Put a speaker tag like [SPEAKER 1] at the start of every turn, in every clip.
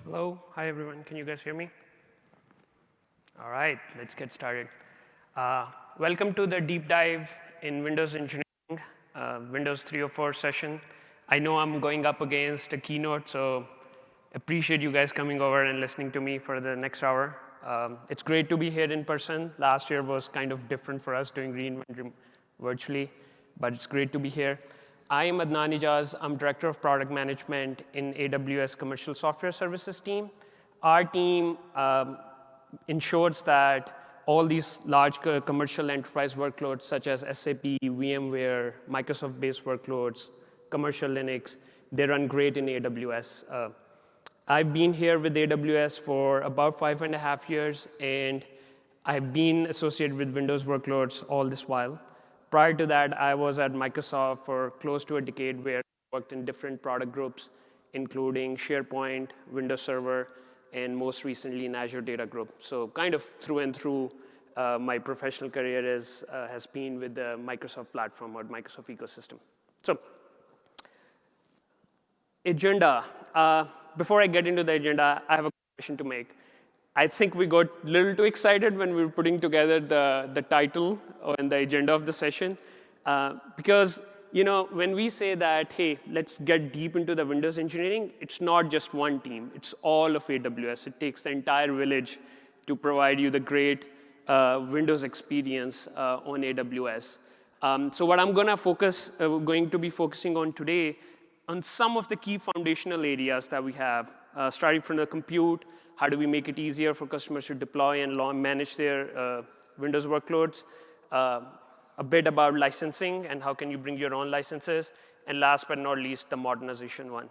[SPEAKER 1] Hello, hi everyone. Can you guys hear me? All right, let's get started. Welcome to the deep dive in Windows engineering, Windows 304 session. I know I'm going up against a keynote, so appreciate you guys coming over and listening to me for the next hour. It's great to be here in person. Last year was kind of different for us doing reInvent virtually, but it's great to be here. I am Adnan Ijaz. I'm Director of Product Management in AWS Commercial Software Services team. Our team ensures that all these large commercial enterprise workloads, such as SAP, VMware, Microsoft-based workloads, commercial Linux, they run great in AWS. I've been here with AWS for about 5.5 years, and I've been associated with Windows workloads all this while. Prior to that, I was at Microsoft for close to a decade, where I worked in different product groups, including SharePoint, Windows Server, and most recently in Azure Data Group. So kind of through and through, my professional career has been with the Microsoft platform or Microsoft ecosystem. So agenda. Before I get into the agenda, I have a question to make. I think we got a little too excited when we were putting together the title and the agenda of the session. Because when we say that, hey, let's get deep into the Windows engineering, it's not just one team. It's all of AWS. It takes the entire village to provide you the great Windows experience on AWS. So what I'm going to be focusing on today on some of the key foundational areas that we have, starting from the compute. How do we make it easier for customers to deploy and manage their Windows workloads? A bit about licensing and how can you bring your own licenses. And last but not least, the modernization one.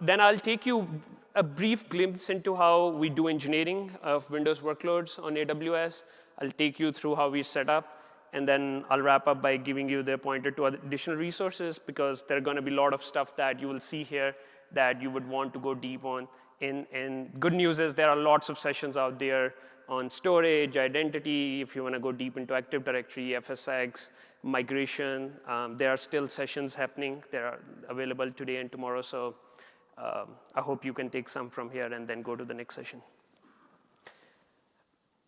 [SPEAKER 1] Then I'll take you a brief glimpse into how we do engineering of Windows workloads on AWS. I'll take you through how we set up. And then I'll wrap up by giving you the pointer to additional resources, because there are going to be a lot of stuff that you will see here that you would want to go deep on. And good news is there are lots of sessions out there on storage, identity, if you want to go deep into Active Directory, FSX, migration. There are still sessions happening. They are available today and tomorrow. So I hope you can take some from here and then go to the next session.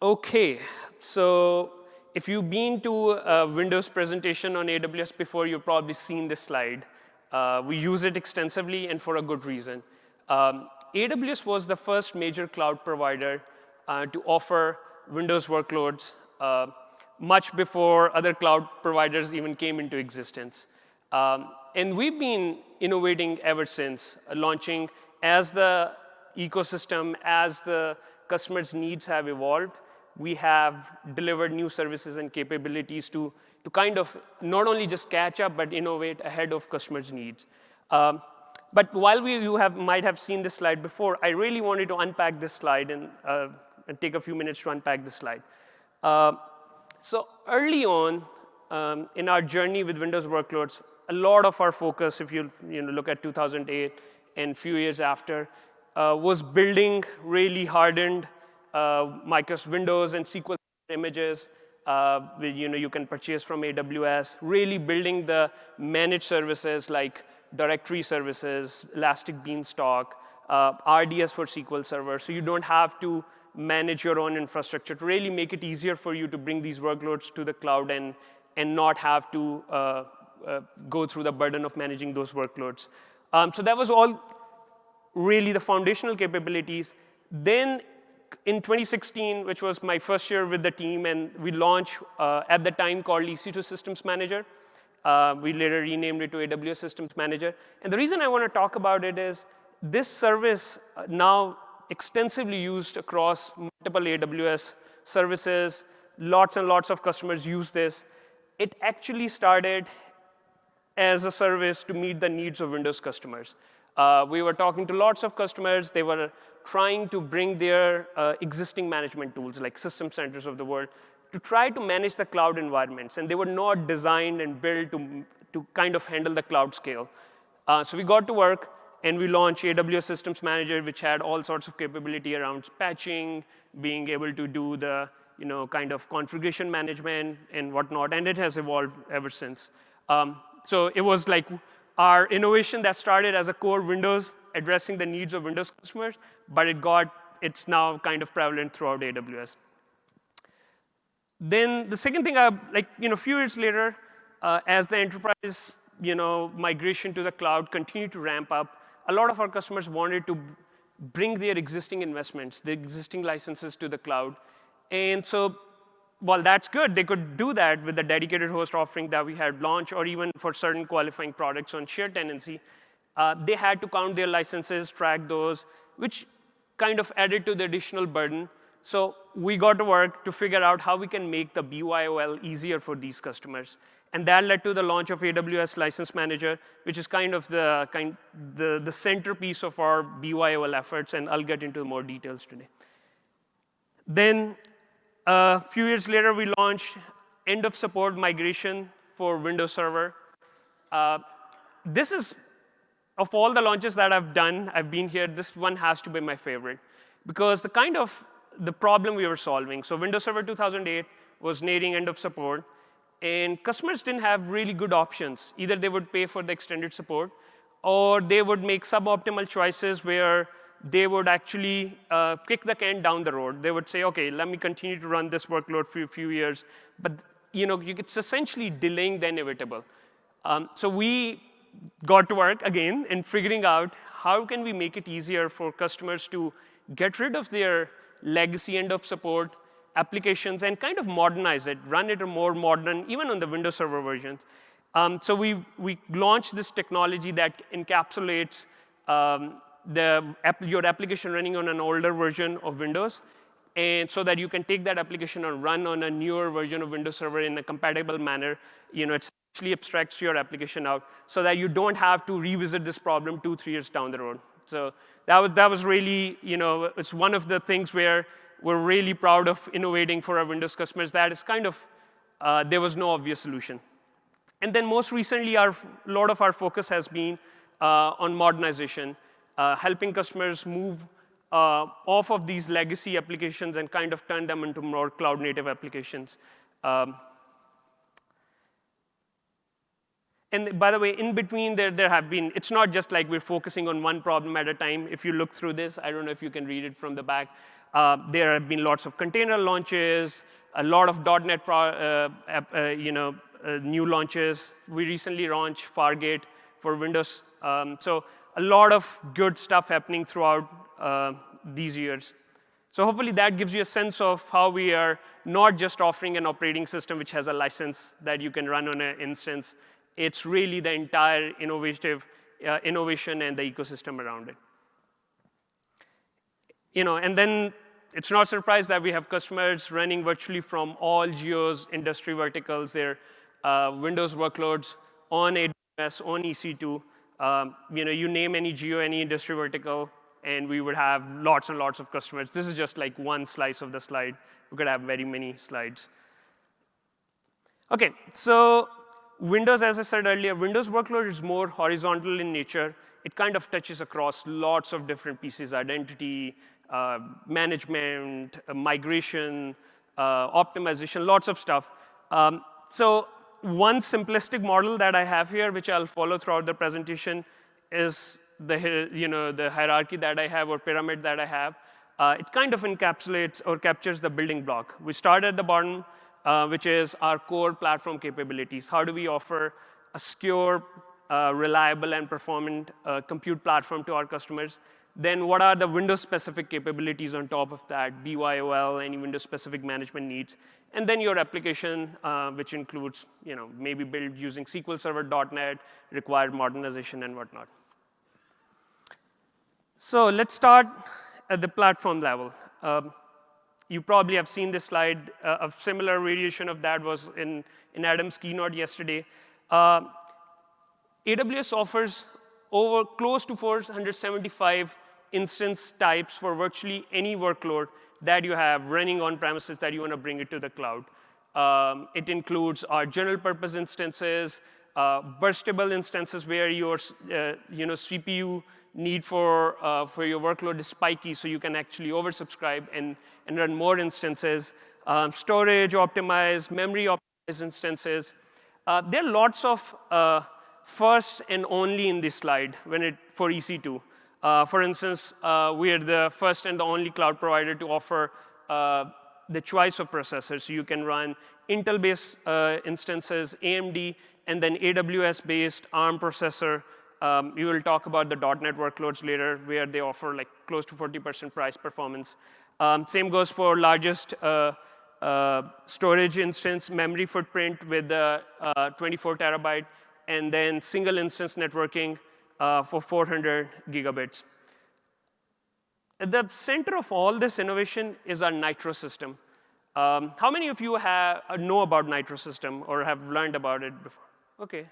[SPEAKER 1] OK, so if you've been to a Windows presentation on AWS before, you've probably seen this slide. We use it extensively and for a good reason. AWS was the first major cloud provider to offer Windows workloads much before other cloud providers even came into existence. And we've been innovating ever since, launching as the ecosystem, as the customers' needs have evolved. We have delivered new services and capabilities to kind of not only just catch up, but innovate ahead of customers' needs. But while you might have seen this slide before, I really wanted to unpack this slide and take a few minutes to unpack this slide. So early on in our journey with Windows workloads, a lot of our focus, if you look at 2008 and a few years after, was building really hardened Microsoft Windows and SQL images you can purchase from AWS, really building the managed services like directory services, Elastic Beanstalk, RDS for SQL Server, so you don't have to manage your own infrastructure, to really make it easier for you to bring these workloads to the cloud and not have to go through the burden of managing those workloads. So that was all really the foundational capabilities. Then in 2016, which was my first year with the team, and we launched at the time called EC2 Systems Manager. We later renamed it to AWS Systems Manager. And the reason I want to talk about it is this service now extensively used across multiple AWS services. Lots and lots of customers use this. It actually started as a service to meet the needs of Windows customers. We were talking to lots of customers. They were trying to bring their existing management tools, like system centers of the world, to try to manage the cloud environments. And they were not designed and built to kind of handle the cloud scale. So we got to work, and we launched AWS Systems Manager, which had all sorts of capability around patching, being able to do the kind of configuration management and whatnot. And it has evolved ever since. So it was like our innovation that started as a core Windows, addressing the needs of Windows customers, but it's now kind of prevalent throughout AWS. Then the second thing, a few years later, as the enterprise, migration to the cloud continued to ramp up, a lot of our customers wanted to bring their existing investments, their existing licenses to the cloud. And so while that's good, they could do that with the dedicated host offering that we had launched, or even for certain qualifying products on shared tenancy. They had to count their licenses, track those, which kind of added to the additional burden. So we got to work to figure out how we can make the BYOL easier for these customers. And that led to the launch of AWS License Manager, which is kind of the centerpiece of our BYOL efforts, and I'll get into more details today. Then a few years later, we launched end-of-support migration for Windows Server. This is, of all the launches that I've done, I've been here, this one has to be my favorite, because the problem we were solving. So Windows Server 2008 was nearing end of support, and customers didn't have really good options. Either they would pay for the extended support, or they would make suboptimal choices where they would actually kick the can down the road. They would say, OK, let me continue to run this workload for a few years. But it's essentially delaying the inevitable. So we got to work again in figuring out how can we make it easier for customers to get rid of their legacy end of support applications and kind of modernize it, run it a more modern, even on the Windows Server versions. So we launched this technology that encapsulates your application running on an older version of Windows, and so that you can take that application and run on a newer version of Windows Server in a compatible manner. It essentially abstracts your application out so that you don't have to revisit this problem 2-3 years down the road. So that was really, it's one of the things where we're really proud of innovating for our Windows customers. That is kind of, there was no obvious solution. And then most recently, a lot of our focus has been on modernization, helping customers move off of these legacy applications and kind of turn them into more cloud-native applications. And by the way, in between, there have been, it's not just like we're focusing on one problem at a time. If you look through this, I don't know if you can read it from the back. There have been lots of container launches, a lot of .NET new launches. We recently launched Fargate for Windows. So a lot of good stuff happening throughout these years. So hopefully that gives you a sense of how we are not just offering an operating system which has a license that you can run on an instance. It's really the entire innovation and the ecosystem around it. And then it's not a surprise that we have customers running virtually from all geos, industry verticals, their Windows workloads on AWS, on EC2. You name any geo, any industry vertical, and we would have lots and lots of customers. This is just like one slice of the slide. We could have very many slides. OK, so Windows, as I said earlier, Windows workload is more horizontal in nature. It kind of touches across lots of different pieces: identity, management, migration, optimization, lots of stuff. So one simplistic model that I have here, which I'll follow throughout the presentation, is the hierarchy that I have, or pyramid that I have. It kind of encapsulates or captures the building block. We start at the bottom, which is our core platform capabilities. How do we offer a secure, reliable, and performant compute platform to our customers? Then what are the Windows-specific capabilities on top of that, BYOL, any Windows-specific management needs? And then your application, which includes maybe build using SQL Server, .NET, required modernization, and whatnot. So let's start at the platform level. You probably have seen this slide. A similar variation of that was in Adam's keynote yesterday. AWS offers close to 475 instance types for virtually any workload that you have running on premises that you want to bring it to the cloud. It includes our general purpose instances, burstable instances where your CPU need for your workload is spiky, so you can actually oversubscribe and run more instances. Storage optimized, memory optimized instances. There are lots of first and only in this slide for EC2. For instance, we are the first and the only cloud provider to offer the choice of processors. So you can run Intel-based instances, AMD, and then AWS-based ARM processor. We will talk about the .NET workloads later, where they offer like close to 40% price performance. Same goes for largest storage instance memory footprint with the 24 terabyte, and then single instance networking for 400 gigabits. At the center of all this innovation is our Nitro system. How many of you know about Nitro system or have learned about it before? OK,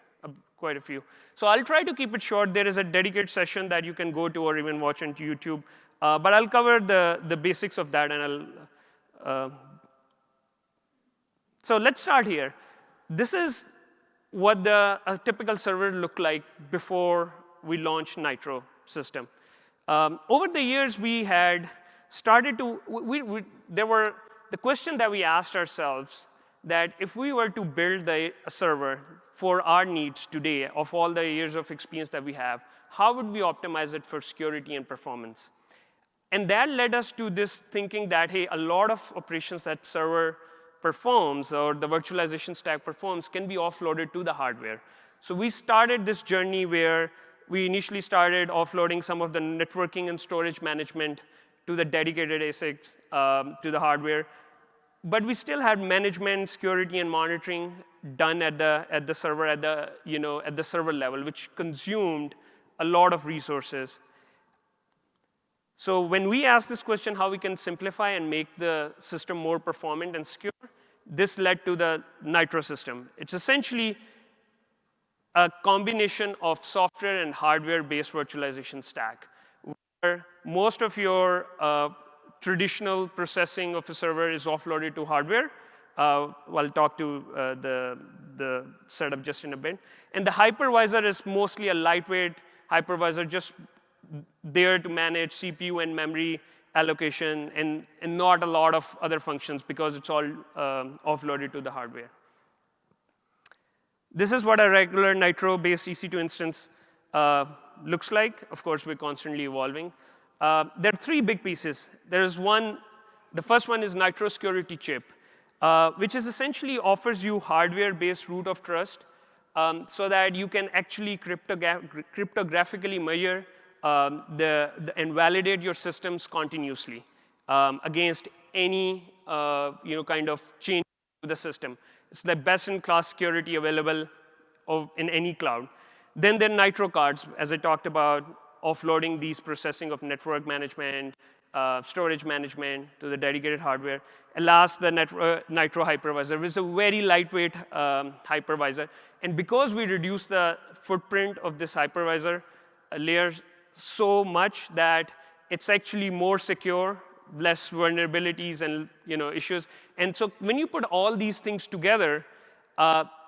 [SPEAKER 1] quite a few. So I'll try to keep it short. There is a dedicated session that you can go to or even watch on YouTube. But I'll cover the basics of that, and so let's start here. This is what a typical server looked like before we launched Nitro system. Over the years, we had started to, the question that we asked ourselves, that if we were to build a server for our needs today, of all the years of experience that we have, how would we optimize it for security and performance? And that led us to this thinking that, hey, a lot of operations that server performs or the virtualization stack performs can be offloaded to the hardware. So we started this journey where we initially started offloading some of the networking and storage management to the dedicated ASICs, to the hardware. But we still had management, security, and monitoring done at the server, at the server level, which consumed a lot of resources. So when we asked this question, how we can simplify and make the system more performant and secure, this led to the Nitro system. It's essentially a combination of software and hardware-based virtualization stack, where most of your traditional processing of a server is offloaded to hardware. I'll talk to the setup just in a bit. And the hypervisor is mostly a lightweight hypervisor, just there to manage CPU and memory allocation, and not a lot of other functions because it's all offloaded to the hardware. This is what a regular Nitro-based EC2 instance looks like. Of course, we're constantly evolving. There are three big pieces. There's one. The first one is Nitro Security Chip, which is essentially offers you hardware-based root of trust so that you can actually cryptographically measure and validate your systems continuously against any kind of change to the system. It's the best-in-class security available in any cloud. Then there are Nitro cards, as I talked about, offloading these processing of network management, storage management to the dedicated hardware. And last, the Nitro hypervisor, which is a very lightweight hypervisor. And because we reduce the footprint of this hypervisor layers so much that it's actually more secure, less vulnerabilities and issues. And so when you put all these things together,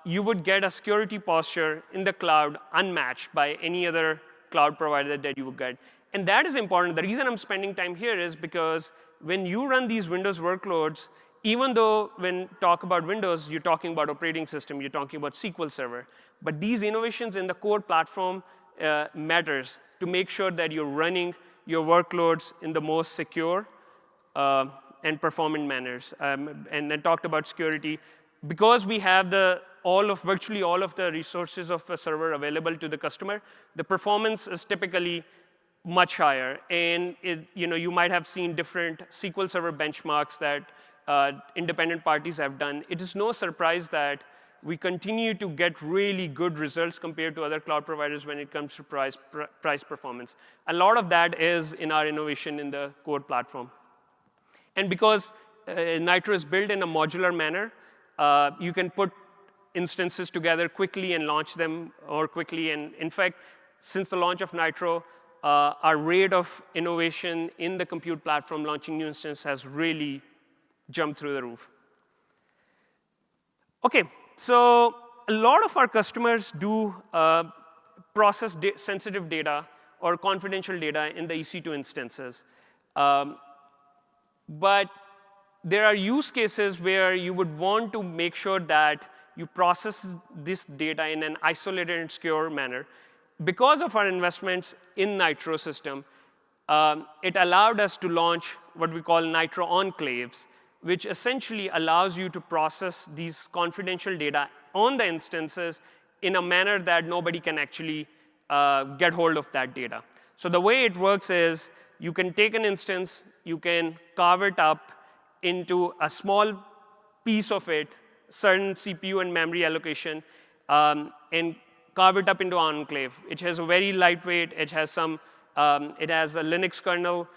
[SPEAKER 1] you would get a security posture in the cloud unmatched by any other cloud provider that you would get. And that is important. The reason I'm spending time here is because when you run these Windows workloads, even though when talk about Windows, you're talking about operating system, you're talking about SQL Server. But these innovations in the core platform matters to make sure that you're running your workloads in the most secure and performant manners. And then talked about security. Because we have virtually all of the resources of a server available to the customer, the performance is typically much higher. And you might have seen different SQL Server benchmarks that independent parties have done. It is no surprise that we continue to get really good results compared to other cloud providers when it comes to price performance. A lot of that is in our innovation in the core platform. And because Nitro is built in a modular manner, you can put instances together quickly and launch them more quickly. And in fact, since the launch of Nitro, our rate of innovation in the compute platform launching new instances has really jumped through the roof. OK, so a lot of our customers do process sensitive data or confidential data in the EC2 instances. But there are use cases where you would want to make sure that you process this data in an isolated and secure manner. Because of our investments in Nitro system, it allowed us to launch what we call Nitro enclaves, which essentially allows you to process these confidential data on the instances in a manner that nobody can actually get hold of that data. So the way it works is you can take an instance, you can carve it up into a small piece of it, certain CPU and memory allocation, and carve it up into an enclave. It has a very lightweight, it has a Linux kernel,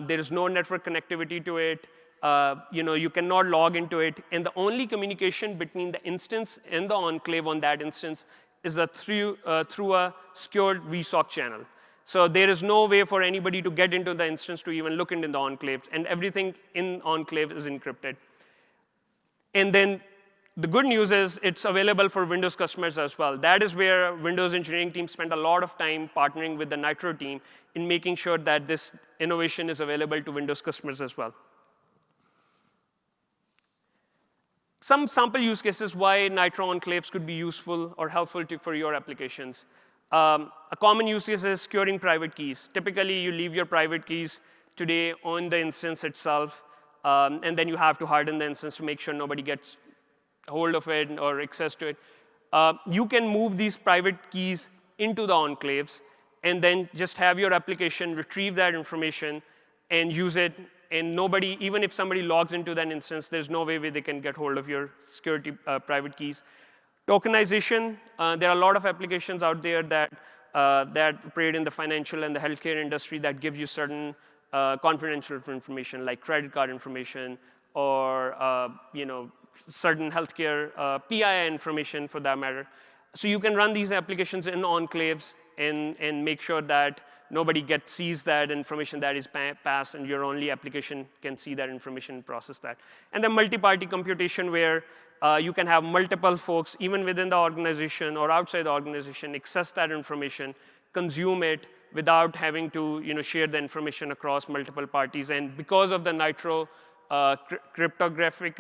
[SPEAKER 1] there is no network connectivity to it, you cannot log into it, and the only communication between the instance and the enclave on that instance is through a secured vSOC channel. So there is no way for anybody to get into the instance to even look into the enclaves, and everything in enclave is encrypted. And then the good news is it's available for Windows customers as well. That is where Windows engineering team spent a lot of time partnering with the Nitro team in making sure that this innovation is available to Windows customers as well. Some sample use cases why Nitro enclaves could be useful or helpful for your applications. A common use case is securing private keys. Typically, you leave your private keys today on the instance itself, and then you have to harden the instance to make sure nobody gets hold of it or access to it. You can move these private keys into the enclaves and then just have your application retrieve that information and use it. And nobody, even if somebody logs into that instance, there's no way they can get hold of your security private keys. Tokenization, there are a lot of applications out there that operate in the financial and the healthcare industry that give you certain confidential information, like credit card information or certain healthcare PII information for that matter. So you can run these applications in enclaves and make sure that nobody sees that information that is passed, and your only application can see that information and process that. And then multi-party computation, where you can have multiple folks, even within the organization or outside the organization, access that information, consume it without having to share the information across multiple parties. And because of the Nitro cryptographic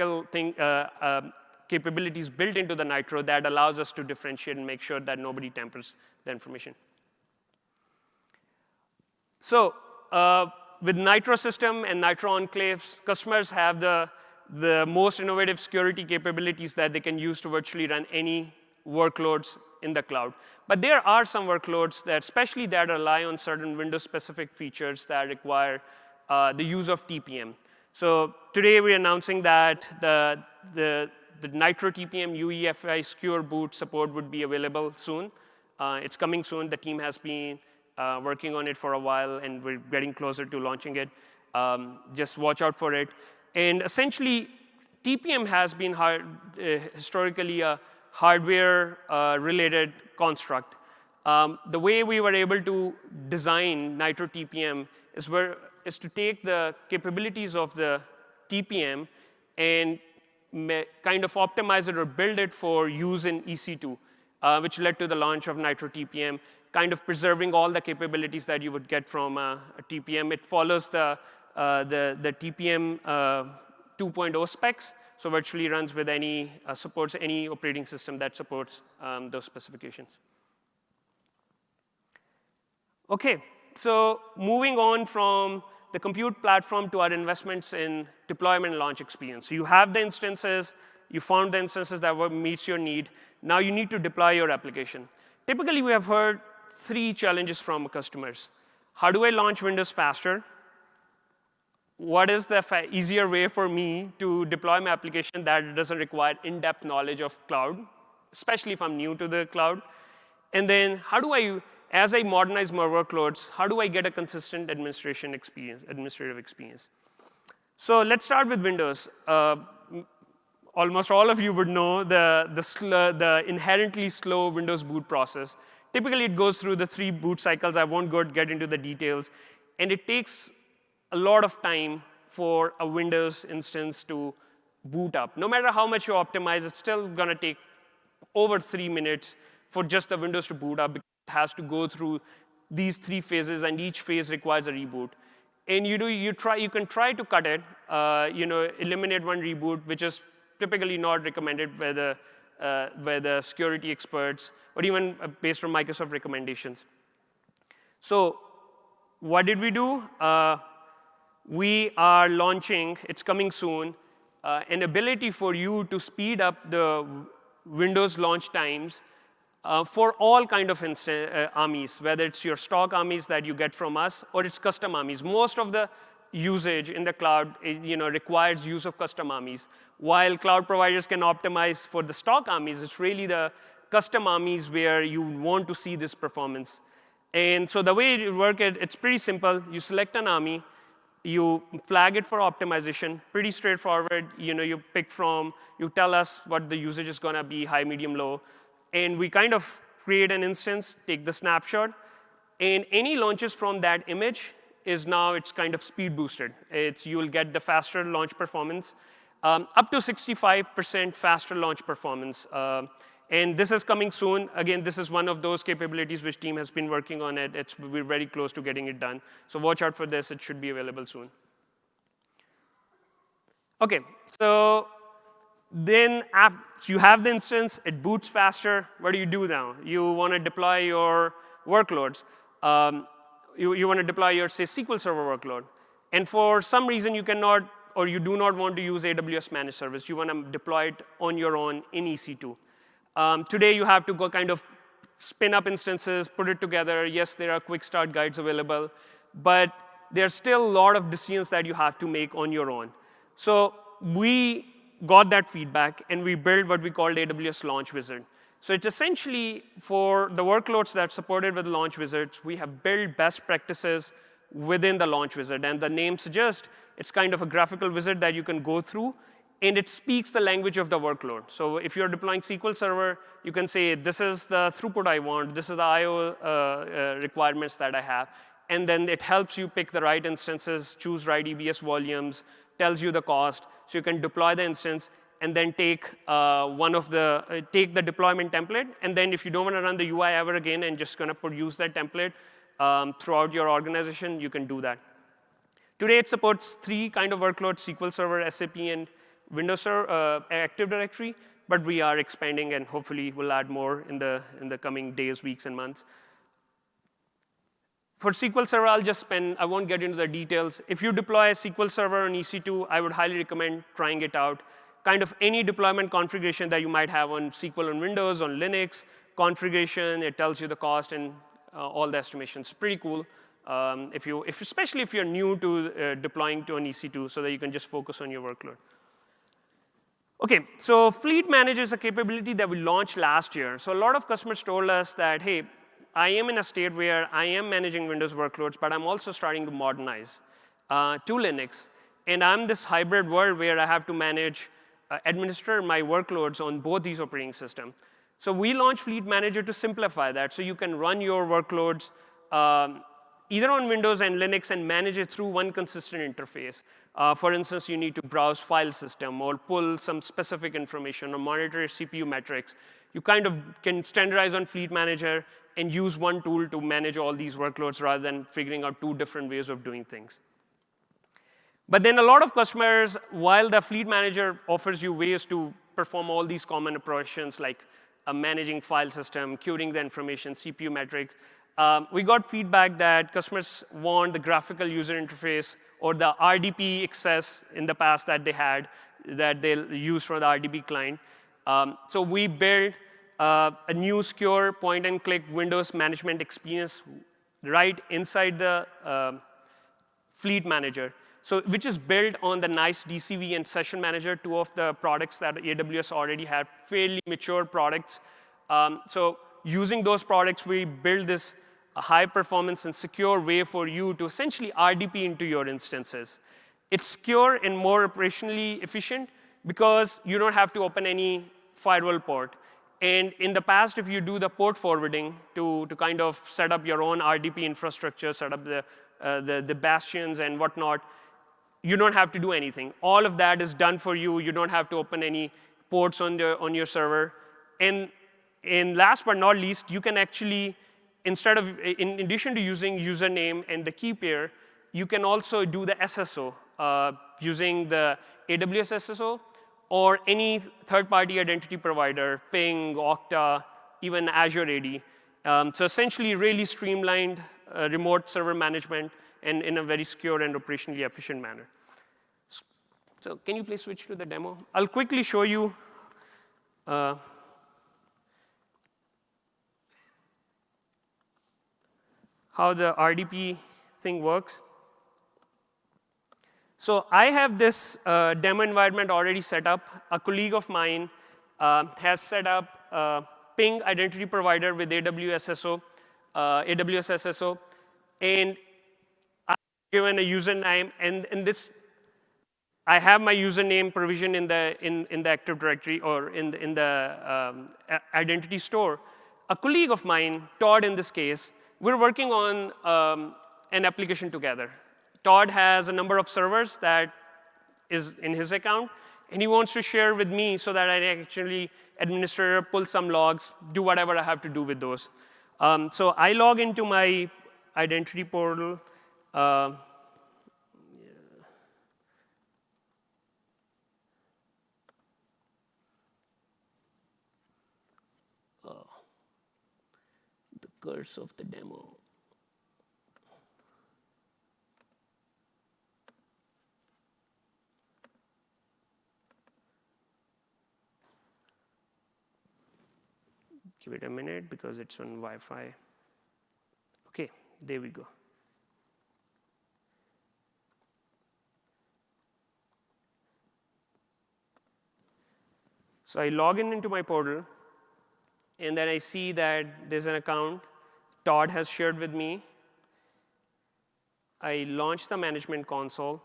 [SPEAKER 1] capabilities built into the Nitro, that allows us to differentiate and make sure that nobody tampers the information. So with Nitro system and Nitro enclaves, customers have the most innovative security capabilities that they can use to virtually run any workloads in the cloud. But there are some workloads that, especially that rely on certain Windows-specific features that require the use of TPM. So today we're announcing that the Nitro TPM UEFI secure boot support would be available soon. It's coming soon. The team has been working on it for a while, and we're getting closer to launching it. Just watch out for it. And essentially, TPM has been historically a hardware-related construct. The way we were able to design Nitro TPM is to take the capabilities of the TPM and kind of optimize it or build it for use in EC2, which led to the launch of Nitro TPM, kind of preserving all the capabilities that you would get from a TPM. It follows the TPM 2.0 specs, so virtually runs with supports any operating system that supports those specifications. OK, so moving on from the compute platform to our investments in deployment and launch experience. So you have the instances, you found the instances that meets your need. Now you need to deploy your application. Typically, we have heard 3 challenges from customers. How do I launch Windows faster? What is the easier way for me to deploy my application that doesn't require in-depth knowledge of cloud, especially if I'm new to the cloud? And then how do I, as I modernize my workloads, how do I get a consistent administrative experience? So let's start with Windows. Almost all of you would know the inherently slow Windows boot process. Typically, it goes through the 3 boot cycles. I won't get into the details. And it takes a lot of time for a Windows instance to boot up. No matter how much you optimize, it's still going to take over 3 minutes for just the Windows to boot up, because it has to go through these 3 phases, and each phase requires a reboot. And you can try to cut it, eliminate one reboot, which is typically not recommended by by the security experts, or even based on Microsoft recommendations. So what did we do? We are launching, it's coming soon, an ability for you to speed up the Windows launch times for all kind of armies, whether it's your stock armies that you get from us or it's custom armies. Most of the usage in the cloud requires use of custom armies. While cloud providers can optimize for the stock armies, it's really the custom armies where you want to see this performance. And so the way it works, it's pretty simple. You select an army. You flag it for optimization, pretty straightforward. You pick from, you tell us what the usage is going to be, high, medium, low. And we kind of create an instance, take the snapshot. And any launches from that image is now, it's kind of speed boosted. You'll get the faster launch performance, up to 65% faster launch performance. And this is coming soon. Again, this is one of those capabilities which team has been working on it. We're very close to getting it done. So watch out for this. It should be available soon. OK, so then after you have the instance, it boots faster. What do you do now? You want to deploy your workloads. You want to deploy your, say, SQL Server workload. And for some reason, you cannot, or you do not want to use AWS Managed Service. You want to deploy it on your own in EC2. Today, you have to go kind of spin up instances, put it together. Yes, there are quick start guides available. But there's still a lot of decisions that you have to make on your own. So we got that feedback, and we built what we called AWS Launch Wizard. So it's essentially for the workloads that's supported with Launch Wizards, we have built best practices within the Launch Wizard. And the name suggests it's kind of a graphical wizard that you can go through. And it speaks the language of the workload. So if you're deploying SQL Server, you can say, this is the throughput I want. This is the I/O requirements that I have. And then it helps you pick the right instances, choose right EBS volumes, tells you the cost. So you can deploy the instance and then take take the deployment template. And then if you don't want to run the UI ever again and just going to use that template throughout your organization, you can do that. Today, it supports 3 kind of workloads: SQL Server, SAP, and Windows Active Directory, but we are expanding, and hopefully we'll add more in the coming days, weeks, and months. For SQL Server, I won't get into the details. If you deploy a SQL Server on EC2, I would highly recommend trying it out. Kind of any deployment configuration that you might have on SQL on Windows, on Linux, configuration, it tells you the cost and all the estimations. Pretty cool, especially if you're new to deploying to an EC2, so that you can just focus on your workload. OK, so Fleet Manager is a capability that we launched last year. So a lot of customers told us that, hey, I am in a state where I am managing Windows workloads, but I'm also starting to modernize to Linux. And I'm this hybrid world where I have to manage, administer my workloads on both these operating systems. So we launched Fleet Manager to simplify that. So you can run your workloads either on Windows and Linux and manage it through one consistent interface. For instance, you need to browse file system or pull some specific information or monitor CPU metrics. You kind of can standardize on Fleet Manager and use one tool to manage all these workloads rather than figuring out 2 different ways of doing things. But then a lot of customers, while the Fleet Manager offers you ways to perform all these common operations like managing file system, queuing the information, CPU metrics, we got feedback that customers want the graphical user interface or the RDP access in the past that they had that they'll use for the RDP client. So we built a new secure point-and-click Windows management experience right inside the Fleet Manager, which is built on the nice DCV and Session Manager, 2 of the products that AWS already had, fairly mature products. So using those products, we build this high-performance and secure way for you to essentially RDP into your instances. It's secure and more operationally efficient because you don't have to open any firewall port. And in the past, if you do the port forwarding to kind of set up your own RDP infrastructure, set up the bastions and whatnot, you don't have to do anything. All of that is done for you. You don't have to open any ports on your server. And last but not least, you can actually, in addition to using username and the key pair, you can also do the SSO using the AWS SSO or any third-party identity provider, Ping, Okta, even Azure AD. So essentially, really streamlined remote server management and in a very secure and operationally efficient manner. So can you please switch to the demo? I'll quickly show you how the RDP thing works. So I have this demo environment already set up. A colleague of mine has set up Ping identity provider with AWS SSO, and I've given a username, and this I have my username provision in the Active Directory or in the identity store. A colleague of mine, Todd in this case, we're working on an application together. Todd has a number of servers that is in his account, and he wants to share with me so that I actually administer, pull some logs, do whatever I have to do with those. So I log into my identity portal. The curse of the demo. Give it a minute because it's on Wi-Fi. OK, there we go. So I log into my portal, and then I see that there's an account Todd has shared with me. I launch the management console.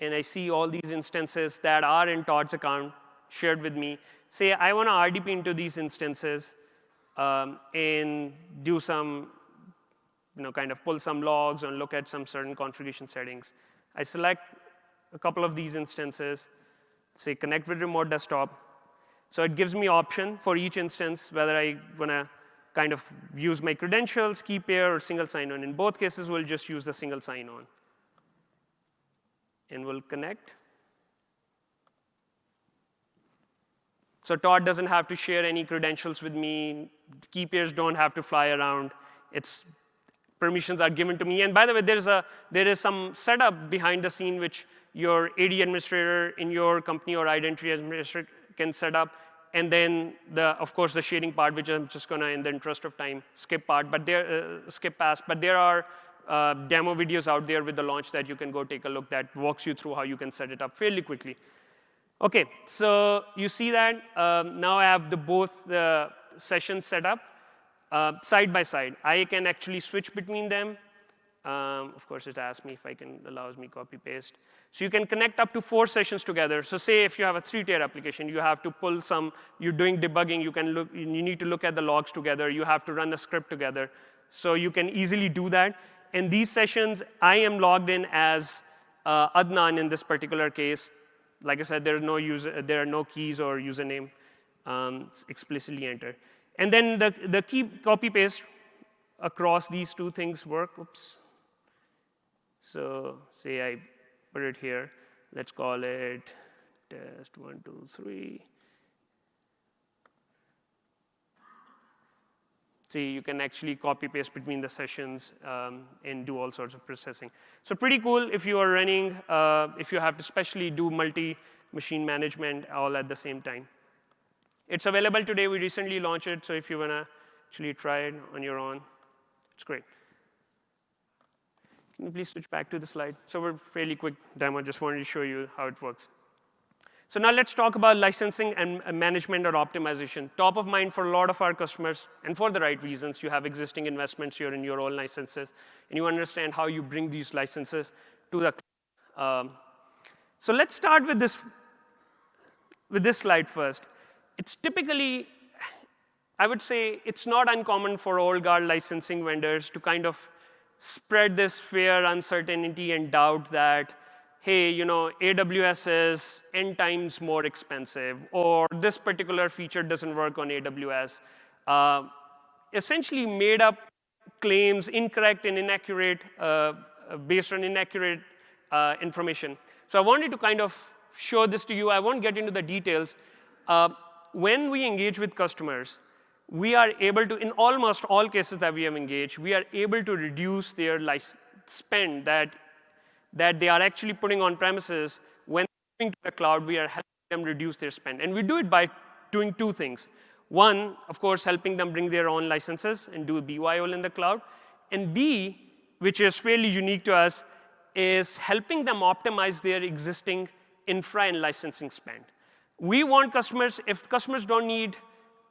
[SPEAKER 1] And I see all these instances that are in Todd's account shared with me. Say I want to RDP into these instances and do some, kind of pull some logs and look at some certain configuration settings. I select a couple of these instances, say connect with remote desktop. So it gives me option for each instance whether I want to kind of use my credentials, key pair, or single sign-on. In both cases, we'll just use the single sign-on. And we'll connect. So Todd doesn't have to share any credentials with me. Key pairs don't have to fly around. Its permissions are given to me. And by the way, there is some setup behind the scene which your AD administrator in your company or identity administrator can set up. And then, of course, the sharing part, which I'm just going to, in the interest of time, skip past. But there are demo videos out there with the launch that you can go take a look that walks you through how you can set it up fairly quickly. OK, so you see that now I have both the sessions set up side by side. I can actually switch between them. Of course, it asks me if allows me copy paste. So you can connect up to 4 sessions together. So say if you have a 3-tier application, you have to pull some, you're doing debugging, you need to look at the logs together, you have to run a script together. So you can easily do that. In these sessions, I am logged in as Adnan in this particular case. Like I said, there are no keys or username. It's explicitly entered. And then the key copy paste across these 2 things work. Oops. So say I put it here. Let's call it test 1, 2, 3. See, you can actually copy paste between the sessions and do all sorts of processing. So pretty cool if you are running, if you have to especially do multi-machine management all at the same time. It's available today. We recently launched it. So if you want to actually try it on your own, it's great. Can you please switch back to the slide? So we're fairly quick demo. Just wanted to show you how it works. So now let's talk about licensing and management or optimization. Top of mind for a lot of our customers, and for the right reasons. You have existing investments, you're in your own licenses, and you understand how you bring these licenses to the cloud. So let's start with this slide first. It's typically, I would say, it's not uncommon for old guard licensing vendors to kind of spread this fear, uncertainty, and doubt that, hey, AWS is n times more expensive, or this particular feature doesn't work on AWS. Essentially made up claims, incorrect and inaccurate, based on inaccurate information. So I wanted to kind of show this to you. I won't get into the details. When we engage with customers, we are able to, in almost all cases that we have engaged, we are able to reduce their spend that they are actually putting on premises. When moving to the cloud, we are helping them reduce their spend. And we do it by doing two things. One, of course, helping them bring their own licenses and do BYOL in the cloud. And B, which is fairly unique to us, is helping them optimize their existing infra and licensing spend. We want customers, if customers don't need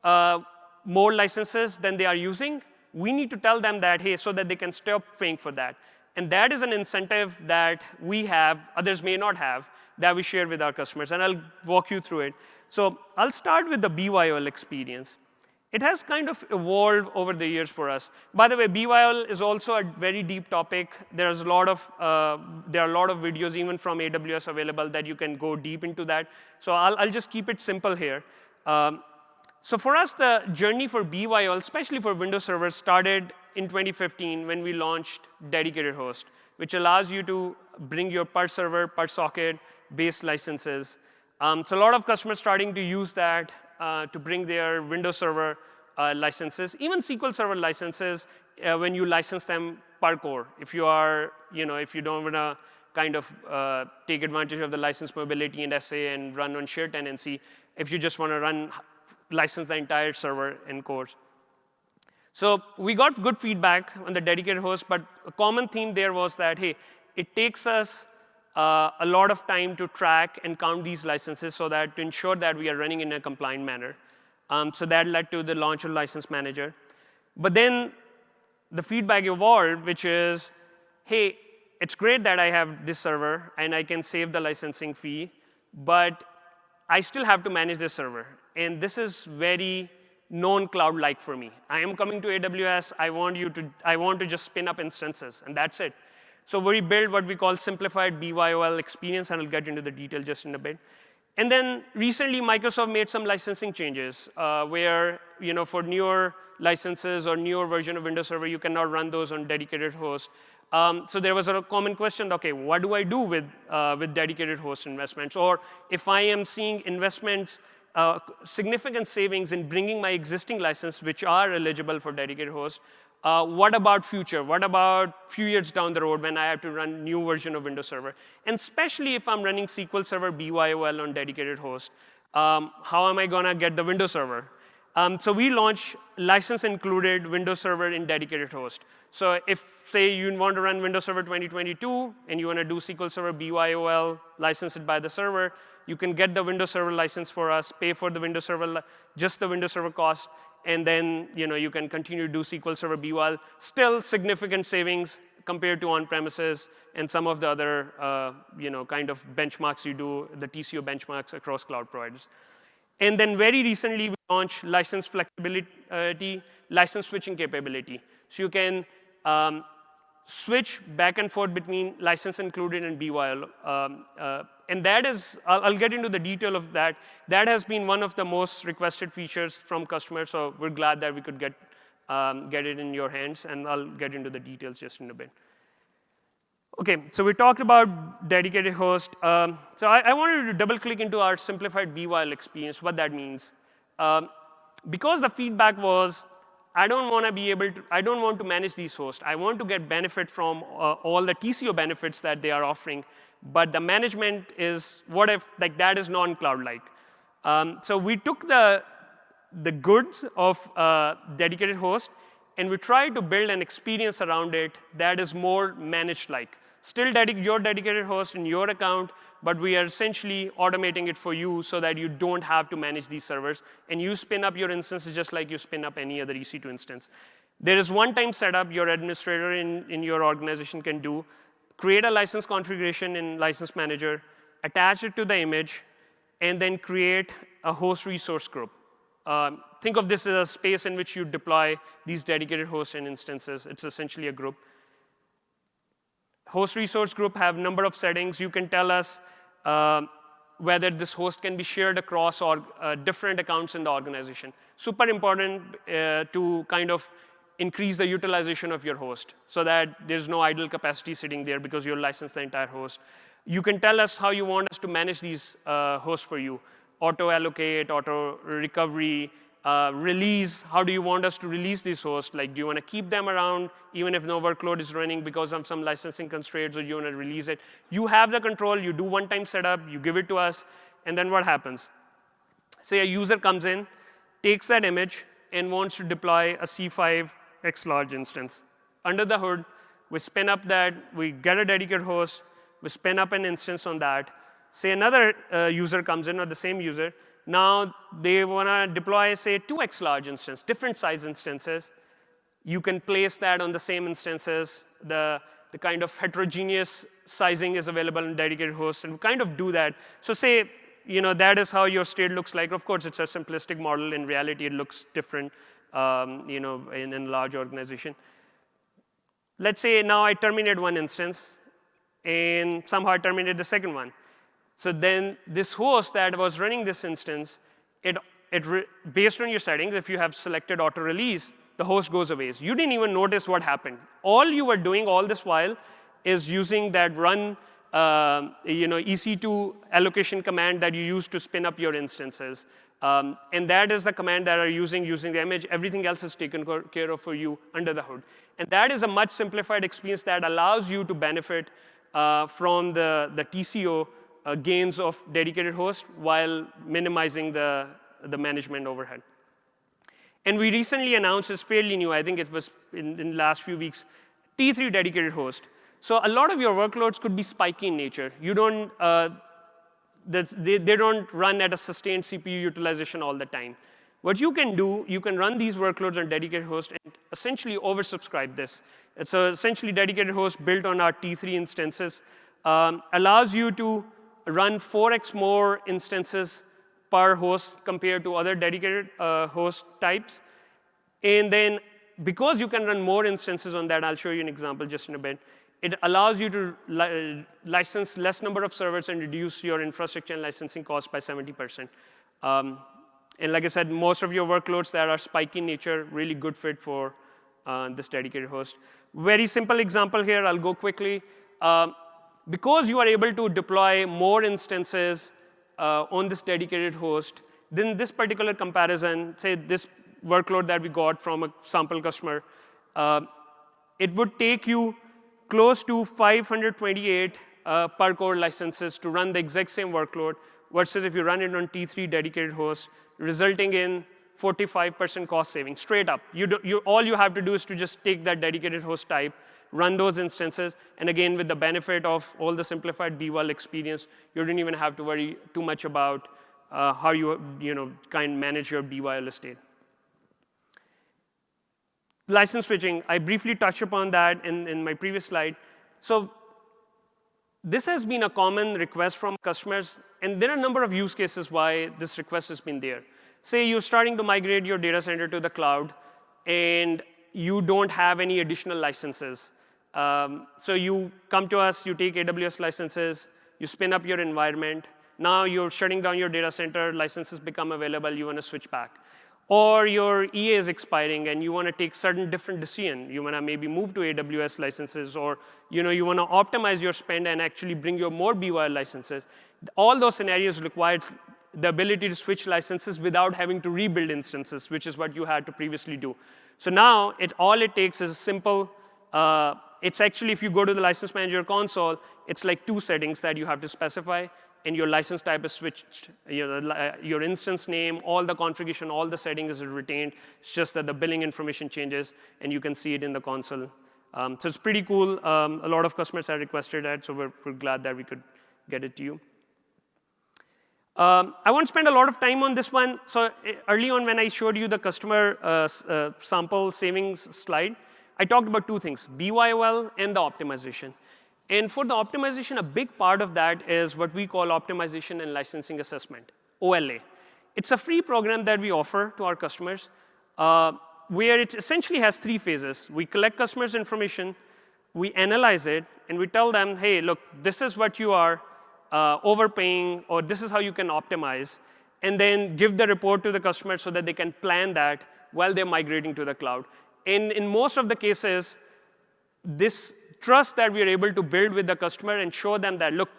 [SPEAKER 1] more licenses than they are using, we need to tell them that, hey, so that they can stop paying for that. And that is an incentive that we have, others may not have, that we share with our customers. And I'll walk you through it. So I'll start with the BYOL experience. It has kind of evolved over the years for us. By the way, BYOL is also a very deep topic. There are a lot of videos, even from AWS, available that you can go deep into that. So I'll just keep it simple here. So for us, the journey for BYOL, especially for Windows servers, started in 2015 when we launched dedicated host, which allows you to bring your per server, per socket based licenses. So a lot of customers starting to use that to bring their Windows Server licenses, even SQL Server licenses, when you license them per core. If you are, if you don't want to kind of take advantage of the license mobility and SA and run on shared tenancy, if you just want to license the entire server in cores. So we got good feedback on the dedicated host, but a common theme there was that, hey, it takes us a lot of time to track and count these licenses so that to ensure that we are running in a compliant manner. So that led to the launch of License Manager. But then the feedback evolved, which is, hey, it's great that I have this server and I can save the licensing fee, but I still have to manage this server. And this is very non-cloud-like for me. I am coming to AWS. I want to just spin up instances, and that's it. So we built what we call simplified BYOL experience, and I'll get into the detail just in a bit. And then recently, Microsoft made some licensing changes where, for newer licenses or newer version of Windows Server, you cannot run those on dedicated host. So there was a common question, OK, what do I do with dedicated host investments? Or if I am seeing investments, significant savings in bringing my existing license, which are eligible for dedicated host, what about future? What about few years down the road when I have to run new version of Windows Server? And especially if I'm running SQL Server BYOL on dedicated host, how am I going to get the Windows Server? So we launched license-included Windows Server in dedicated host. So if, say, you want to run Windows Server 2022, and you want to do SQL Server BYOL, license it by the server, you can get the Windows Server license for us, pay for the Windows Server, just the Windows Server cost, and then you can continue to do SQL Server BYOL. Still significant savings compared to on-premises and some of the other kind of benchmarks you do, the TCO benchmarks across cloud providers. And then very recently, we launched license flexibility, license switching capability. So you can switch back and forth between license included and BYOL. And that is, I'll get into the detail of that. That has been one of the most requested features from customers, so we're glad that we could get it in your hands, and I'll get into the details just in a bit. OK, so we talked about dedicated host. So I wanted to double-click into our simplified BYOL experience, what that means. Because the feedback was, I don't want to manage these hosts. I want to get benefit from all the TCO benefits that they are offering. But the management is, what if that is non-cloud-like? So we took the goods of dedicated host, and we tried to build an experience around it that is more managed-like. Still your dedicated host in your account, but we are essentially automating it for you so that you don't have to manage these servers. And you spin up your instances just like you spin up any other EC2 instance. There is one-time setup your administrator in your organization can do. Create a license configuration in License Manager, attach it to the image, and then create a host resource group. Think of this as a space in which you deploy these dedicated hosts and instances. It's essentially a group. Host resource group have a number of settings. You can tell us whether this host can be shared across different accounts in the organization. Super important to kind of increase the utilization of your host so that there's no idle capacity sitting there because you license the entire host. You can tell us how you want us to manage these hosts for you. Auto-allocate, auto-recovery, release. How do you want us to release these hosts? Like, do you want to keep them around even if no workload is running because of some licensing constraints, or do you want to release it? You have the control. You do one-time setup. You give it to us. And then what happens? Say a user comes in, takes that image, and wants to deploy a C5 X large instance. Under the hood, we spin up that. We get a dedicated host. We spin up an instance on that. Say another user comes in, or the same user. Now they want to deploy, say, 2x large instance, different size instances. You can place that on the same instances. The kind of heterogeneous sizing is available in dedicated hosts, and we kind of do that. So say, that is how your state looks like. Of course, it's a simplistic model. In reality, it looks different, in a large organization. Let's say now I terminate one instance, and somehow I terminate the second one. So then this host that was running this instance, based on your settings, if you have selected auto-release, the host goes away. So you didn't even notice what happened. All you were doing all this while is using that run EC2 allocation command that you use to spin up your instances. And that is the command that are using the image. Everything else is taken care of for you under the hood. And that is a much simplified experience that allows you to benefit from the TCO gains of dedicated host while minimizing the management overhead. And we recently announced, it's fairly new, I think it was in the last few weeks, T3 dedicated host. So a lot of your workloads could be spiky in nature. You don't, they don't run at a sustained CPU utilization all the time. What you can do, you can run these workloads on dedicated host and essentially oversubscribe this. So essentially, dedicated host built on our T3 instances allows you to run 4x more instances per host compared to other dedicated host types. And then because you can run more instances on that, I'll show you an example just in a bit, it allows you to license less number of servers and reduce your infrastructure and licensing costs by 70%. And like I said, most of your workloads that are spiky in nature, really good fit for this dedicated host. Very simple example here. I'll go quickly. Because you are able to deploy more instances on this dedicated host, then this particular comparison, say this workload that we got from a sample customer, it would take you close to 528 per core licenses to run the exact same workload, versus if you run it on T3 dedicated host, resulting in 45% cost saving, straight up. All you have to do is to just take that dedicated host type, run those instances, and again, with the benefit of all the simplified BWAL experience, you don't even have to worry too much about how you manage your BWAL estate. License switching, I briefly touched upon that in my previous slide. So this has been a common request from customers, and there are a number of use cases why this request has been there. Say you're starting to migrate your data center to the cloud, and you don't have any additional licenses. So you come to us, you take AWS licenses, you spin up your environment. Now you're shutting down your data center, licenses become available, you want to switch back. Or your EA is expiring, and you want to take certain different decision. You want to maybe move to AWS licenses, or you want to optimize your spend and actually bring your more BYL licenses. All those scenarios require the ability to switch licenses without having to rebuild instances, which is what you had to previously do. So now, all it takes is a simple, it's actually, if you go to the license manager console, it's like 2 settings that you have to specify, and your license type is switched. Your instance name, all the configuration, all the settings is retained. It's just that the billing information changes, and you can see it in the console. So it's pretty cool. A lot of customers have requested that, so we're glad that we could get it to you. I won't spend a lot of time on this one. So early on, when I showed you the customer sample savings slide, I talked about 2 things, BYOL and the optimization. And for the optimization, a big part of that is what we call optimization and licensing assessment, OLA. It's a free program that we offer to our customers, where it essentially has 3 phases. We collect customers' information, we analyze it, and we tell them, hey, look, this is what you are overpaying, or this is how you can optimize, and then give the report to the customer so that they can plan that while they're migrating to the cloud. And in most of the cases, this trust that we are able to build with the customer and show them that, look,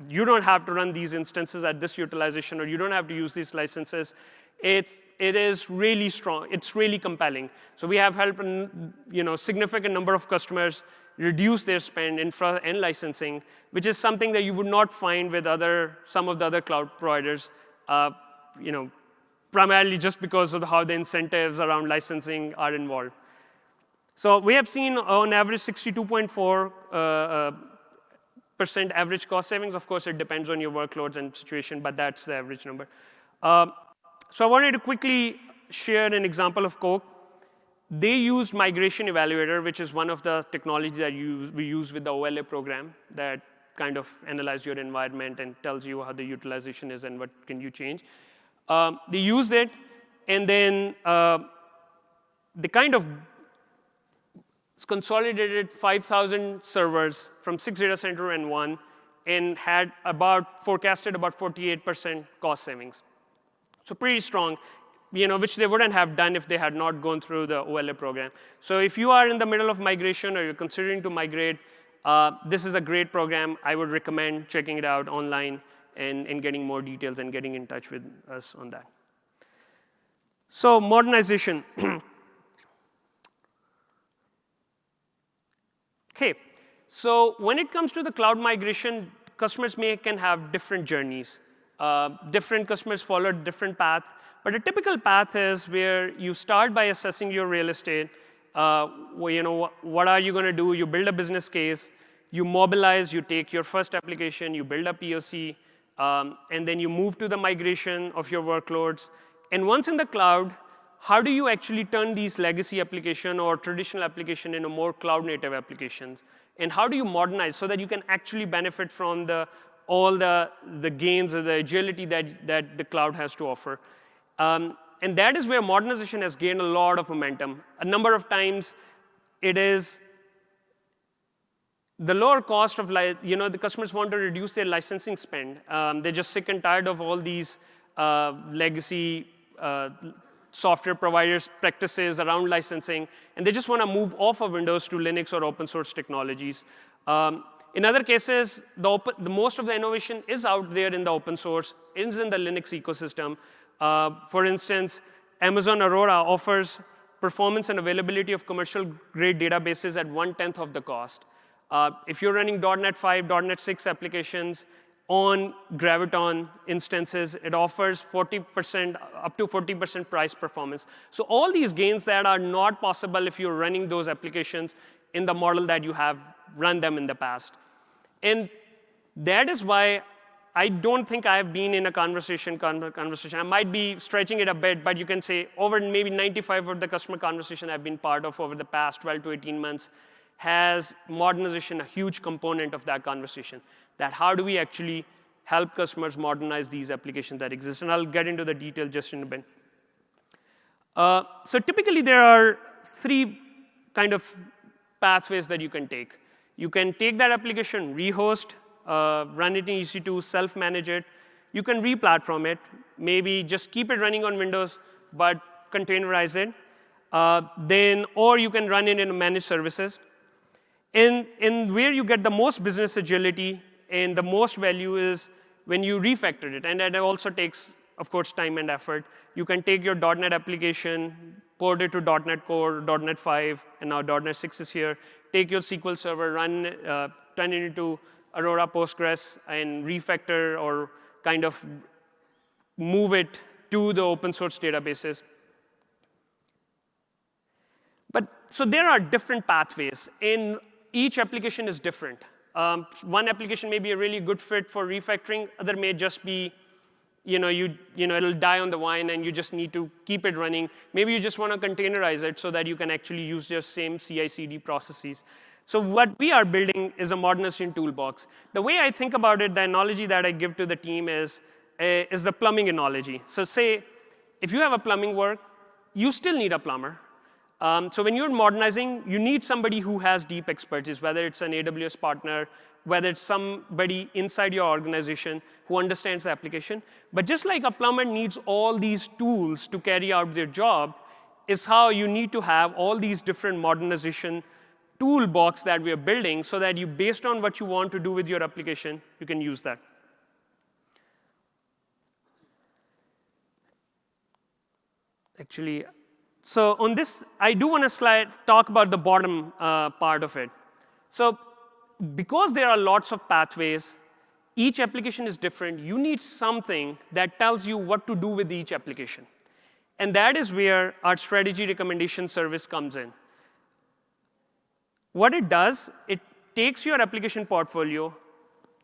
[SPEAKER 1] you don't have to run these instances at this utilization, or you don't have to use these licenses, it is really strong. It's really compelling. So we have helped significant number of customers reduce their spend infra and licensing, which is something that you would not find with some of the other cloud providers, primarily just because of how the incentives around licensing are involved. So we have seen on average 62.4% average cost savings. Of course, it depends on your workloads and situation, but that's the average number. So I wanted to quickly share an example of Coke. They used Migration Evaluator, which is one of the technologies that we use with the OLA program that kind of analyzes your environment and tells you how the utilization is and what can you change. They used it, and then they kind of consolidated 5,000 servers from 6 data center and one, and had forecasted about 48% cost savings. So pretty strong, which they wouldn't have done if they had not gone through the OLA program. So if you are in the middle of migration or you're considering to migrate, this is a great program. I would recommend checking it out online and getting more details and getting in touch with us on that. So modernization. Okay, so when it comes to the cloud migration, customers can have different journeys. Different customers follow a different path. But a typical path is where you start by assessing your real estate. What are you going to do? You build a business case. You mobilize. You take your first application. You build a POC. And then you move to the migration of your workloads. And once in the cloud, how do you actually turn these legacy application or traditional application into more cloud-native applications? And how do you modernize so that you can actually benefit from all the gains or the agility that the cloud has to offer? And that is where modernization has gained a lot of momentum. A number of times, it is the lower cost of, the customers want to reduce their licensing spend. They're just sick and tired of all these legacy software providers' practices around licensing, and they just want to move off of Windows to Linux or open source technologies. In other cases, most of the innovation is out there in the open source, is in the Linux ecosystem. For instance, Amazon Aurora offers performance and availability of commercial-grade databases at 1/10 of the cost. If you're running .NET 5, .NET 6 applications on Graviton instances, it offers 40%, up to 40% price performance. So all these gains that are not possible if you're running those applications in the model that you have run them in the past. And that is why I don't think I have been in a conversation. I might be stretching it a bit, but you can say over maybe 95 of the customer conversation I've been part of over the past 12 to 18 months has modernization a huge component of that conversation. That how do we actually help customers modernize these applications that exist? And I'll get into the detail just in a bit. So typically, there are 3 kind of pathways that you can take. You can take that application, rehost, run it in EC2, self-manage it. You can re-platform it, maybe just keep it running on Windows, but containerize it. Or you can run it in managed services. And where you get the most business agility and the most value is when you refactor it. And that also takes, of course, time and effort. You can take your .NET application, port it to .NET Core, .NET 5, and now .NET 6 is here. Take your SQL Server, turn it into Aurora Postgres, and refactor or kind of move it to the open source databases. So there are different pathways, and each application is different. One application may be a really good fit for refactoring. Other may just be, it'll die on the vine, and you just need to keep it running. Maybe you just want to containerize it so that you can actually use your same CI/CD processes. So what we are building is a modernization toolbox. The way I think about it, the analogy that I give to the team is the plumbing analogy. So say, if you have a plumbing work, you still need a plumber. So when you're modernizing, you need somebody who has deep expertise, whether it's an AWS partner, whether it's somebody inside your organization who understands the application. But just like a plumber needs all these tools to carry out their job, is how you need to have all these different modernization toolbox that we are building so that you, based on what you want to do with your application, you can use that. Actually, so on this, I do want to talk about the bottom part of it. So because there are lots of pathways, each application is different, you need something that tells you what to do with each application. And that is where our strategy recommendation service comes in. What it does, it takes your application portfolio,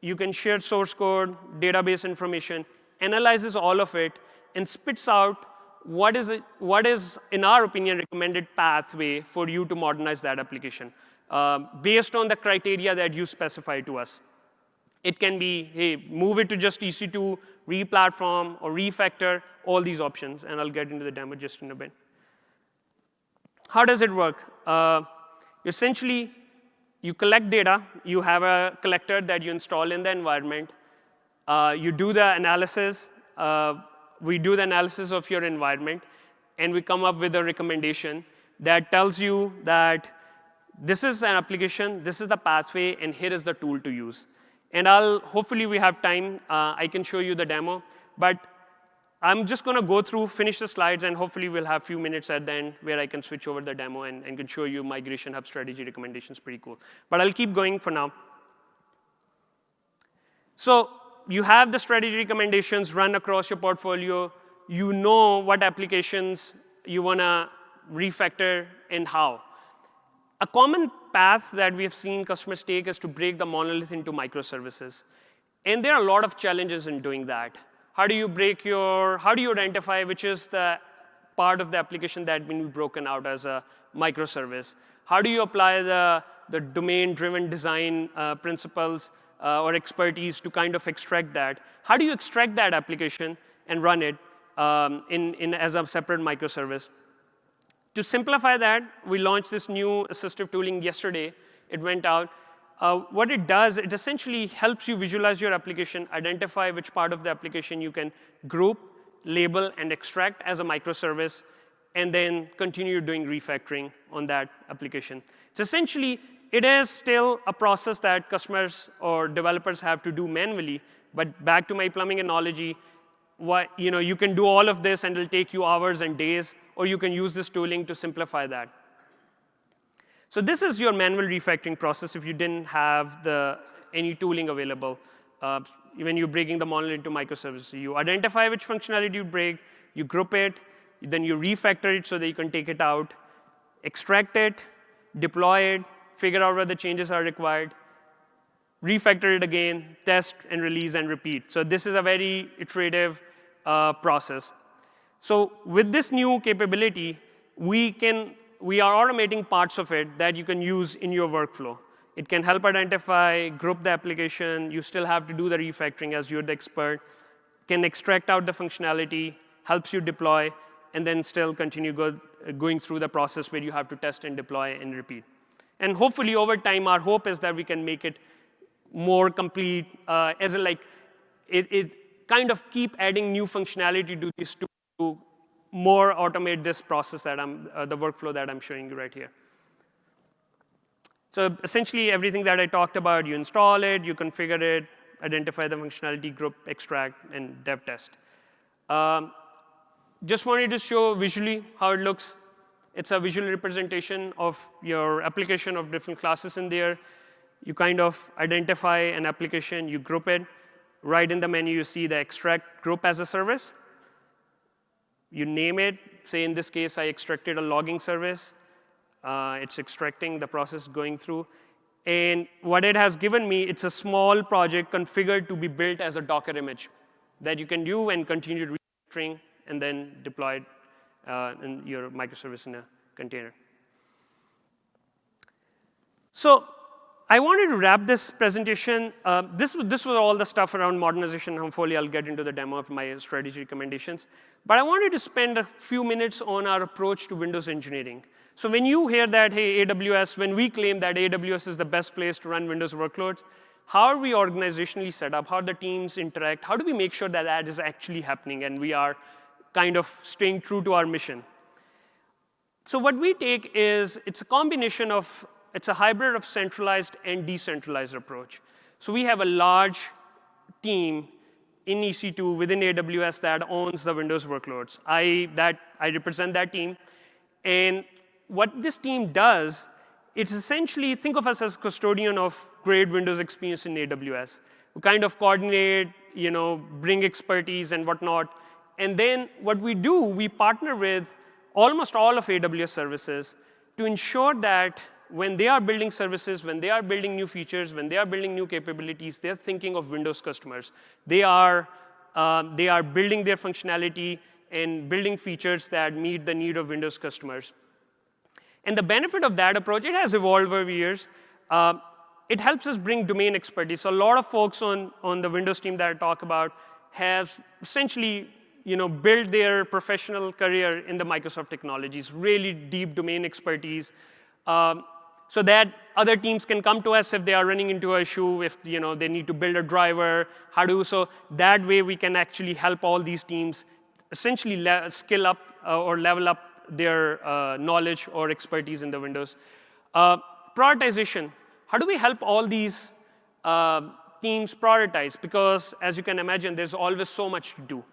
[SPEAKER 1] you can share source code, database information, analyzes all of it, and spits out what is, in our opinion, recommended pathway for you to modernize that application based on the criteria that you specify to us. It can be, hey, move it to just EC2, re-platform, or refactor, all these options. And I'll get into the demo just in a bit. How does it work? Essentially, you collect data. You have a collector that you install in the environment. You do the analysis. We do the analysis of your environment. And we come up with a recommendation that tells you that this is an application, this is the pathway, and here is the tool to use. And hopefully we have time. I can show you the demo. But I'm just going to go through, finish the slides, and hopefully we'll have a few minutes at the end where I can switch over the demo and can show you migration hub strategy recommendations. Pretty cool. But I'll keep going for now. So you have the strategy recommendations run across your portfolio. You know what applications you want to refactor and how. A common path that we have seen customers take is to break the monolith into microservices. And there are a lot of challenges in doing that. How do you identify which is the part of the application that can be broken out as a microservice? How do you apply the domain-driven design principles or expertise to kind of extract that? How do you extract that application and run it as a separate microservice? To simplify that, we launched this new assistive tooling yesterday. It went out. What it does, it essentially helps you visualize your application, identify which part of the application you can group, label, and extract as a microservice, and then continue doing refactoring on that application. It's essentially, it is still a process that customers or developers have to do manually. But back to my plumbing analogy, you can do all of this, and it'll take you hours and days, or you can use this tooling to simplify that. So this is your manual refactoring process if you didn't have any tooling available when you're breaking the monolith into microservices. You identify which functionality you break, you group it, then you refactor it so that you can take it out, extract it, deploy it, figure out where the changes are required, refactor it again, test and release and repeat. So this is a very iterative process. So with this new capability, we are automating parts of it that you can use in your workflow. It can help identify, group the application. You still have to do the refactoring as you're the expert. Can extract out the functionality, helps you deploy, and then still continue going through the process where you have to test and deploy and repeat. And hopefully, over time, our hope is that we can make it more complete, it kind of keep adding new functionality to these to more automate this process that the workflow that I'm showing you right here. So essentially, everything that I talked about, you install it, you configure it, identify the functionality, group, extract, and dev test. Just wanted to show visually how it looks. It's a visual representation of your application of different classes in there. You kind of identify an application, you group it. Right in the menu, you see the extract group as a service. You name it. Say, in this case, I extracted a logging service. It's extracting, the process going through. And what it has given me, it's a small project configured to be built as a Docker image that you can do and continue refactoring and then deploy it in your microservice in a container. So I wanted to wrap this presentation. This was all the stuff around modernization. Hopefully, I'll get into the demo of my strategy recommendations. But I wanted to spend a few minutes on our approach to Windows engineering. So when you hear that, hey, AWS, when we claim that AWS is the best place to run Windows workloads, how are we organizationally set up? How do the teams interact? How do we make sure that that is actually happening and we are kind of staying true to our mission? So what we take is, it's a combination of, it's a hybrid of centralized and decentralized approach. So we have a large team in EC2 within AWS that owns the Windows workloads. I represent that team. And what this team does, it's essentially, think of us as custodian of great Windows experience in AWS. We kind of coordinate, bring expertise and whatnot. And then what we do, we partner with almost all of AWS services to ensure that when they are building services, when they are building new features, when they are building new capabilities, they're thinking of Windows customers. They are building their functionality and building features that meet the need of Windows customers. And the benefit of that approach, it has evolved over years. It helps us bring domain expertise. So a lot of folks on the Windows team that I talk about have essentially built their professional career in the Microsoft technologies, really deep domain expertise, so that other teams can come to us if they are running into an issue, if they need to build a driver, so that way we can actually help all these teams essentially skill up or level up their knowledge or expertise in the Windows. Prioritization. How do we help all these teams prioritize? Because as you can imagine, there's always so much to do.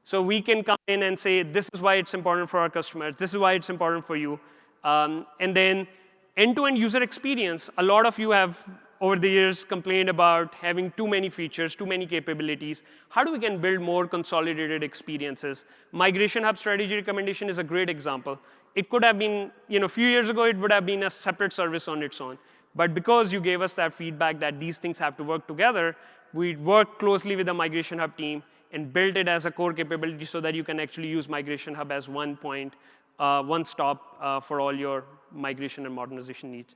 [SPEAKER 1] So we can come in and say, this is why it's important for our customers. This is why it's important for you. And then end-to-end user experience. A lot of you have, over the years, complained about having too many features, too many capabilities. How do we can build more consolidated experiences? Migration Hub strategy recommendation is a great example. It could have been, a few years ago, it would have been a separate service on its own. But because you gave us that feedback that these things have to work together, we worked closely with the Migration Hub team and built it as a core capability so that you can actually use Migration Hub as one stop for all your migration and modernization needs.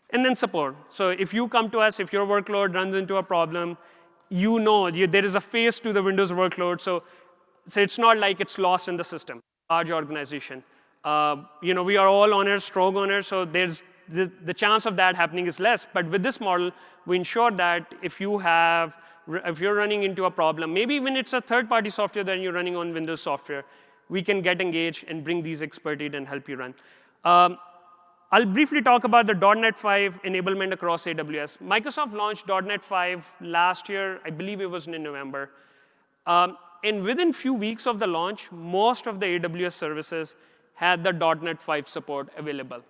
[SPEAKER 1] And then support. So if you come to us, if your workload runs into a problem, there is a phase to the Windows workload. So it's not like it's lost in the system, large organization. We are all owners, strong owners, so there's the chance of that happening is less. But with this model, we ensure that if you're running into a problem, maybe when it's a third-party software that you're running on Windows software, we can get engaged and bring these expertise and help you run. I'll briefly talk about the .NET 5 enablement across AWS. Microsoft launched .NET 5 last year. I believe it was in November. And within a few weeks of the launch, most of the AWS services had the .NET 5 support available.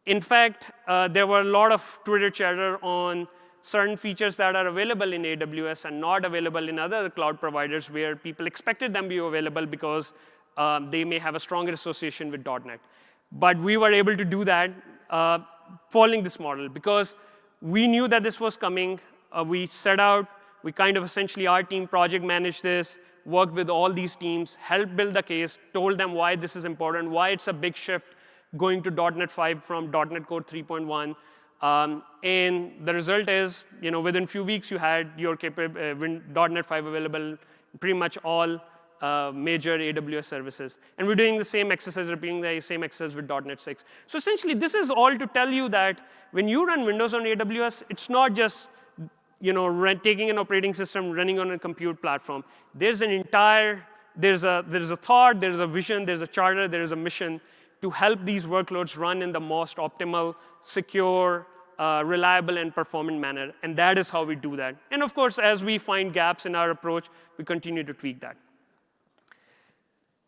[SPEAKER 1] In fact, there were a lot of Twitter chatter on certain features that are available in AWS and not available in other cloud providers where people expected them to be available because they may have a stronger association with .NET. But we were able to do that following this model because we knew that this was coming. We set out, we kind of essentially, our team project managed this, worked with all these teams, helped build the case, told them why this is important, why it's a big shift going to .NET 5 from .NET Core 3.1. And the result is, within a few weeks, you had your .NET 5 available pretty much all major AWS services. And we're doing the same exercise, repeating the same exercise with .NET 6. So essentially, this is all to tell you that when you run Windows on AWS, it's not just taking an operating system, running on a compute platform. There's a thought, there's a vision, there's a charter, there's a mission to help these workloads run in the most optimal, secure, reliable, and performant manner. And that is how we do that. And of course, as we find gaps in our approach, we continue to tweak that.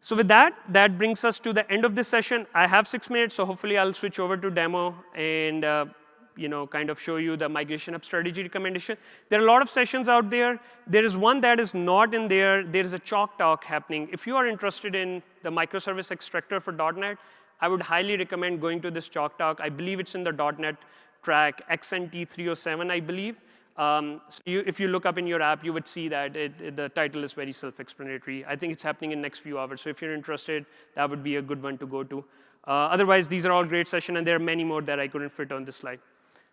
[SPEAKER 1] So with that brings us to the end of this session. I have 6 minutes, so hopefully I'll switch over to demo and kind of show you the Migration Hub strategy recommendation. There are a lot of sessions out there. There is one that is not in there. There is a chalk talk happening. If you are interested in the microservice extractor for .NET, I would highly recommend going to this chalk talk. I believe it's in the .NET track, XNT 307, I believe. So if you look up in your app, you would see that the title is very self-explanatory. I think it's happening in the next few hours. So if you're interested, that would be a good one to go to. Otherwise, these are all great sessions, and there are many more that I couldn't fit on this slide.